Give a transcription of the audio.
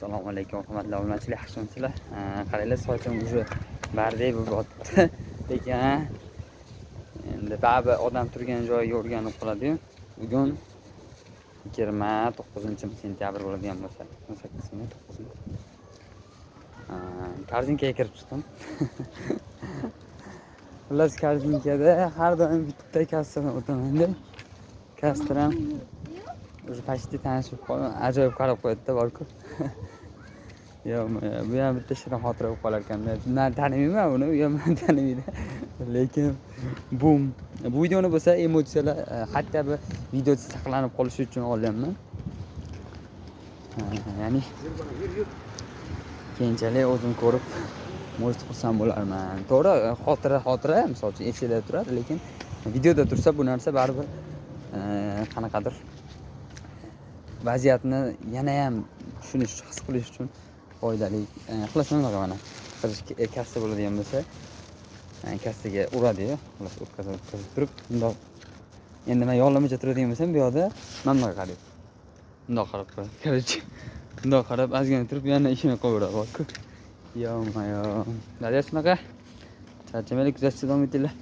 Assalomu alaykum hurmatli obunachilar, yaxshimisizlar? Qaranglar, sochim уже bardek bo'lyapti. Lekin endi baribir odam turgan joyiga o'rganib qoladi-yu. Bugun 29-sentyabr bo'ladigan bo'lsa, 18-mi, 9-mi? Korzinkaga kirib chiqdim. Xullas, korzinkada har doim bitta kassadan o'taman-da. Kassir ham уже почти tanishib qoldim. Ajoyib qarab qo'yadi-da, borku. Yo'q, bu ham bitta shirin xotira bo'lib qolar ekan-da. Men tanimayman uni, u ham meni tanimaydi. Lekin bu videoni bo'lsa emotsiyalar hatto bir videoda saqlanib qolishi uchun olyapman. Ya'ni keyinchalik o'zim ko'rib mo'jt qilsam bo'larman. To'g'ri, xotira, misol uchun esingda turadi, lekin videoda tursa bu narsa baribir qanaqadir vaziyatni yana ham tushunish, his qilish uchun foydali. Xullas, mana kassa bo'ladigan bo'lsa, kassaga uradi-yu. Xullas, o'tkazib turib, bundoq endi men yo'llamacha turadigan bo'lsam, bu yoqda mana bunaqa qaraydi. Bundoq qarab qo'yadi. Короче, bundoq qarab ozgina turib, yana ishini qilaveradi. Yo-mayo. Daryo shunaqa. Charchamaylik, kuzatishda davom etinglar.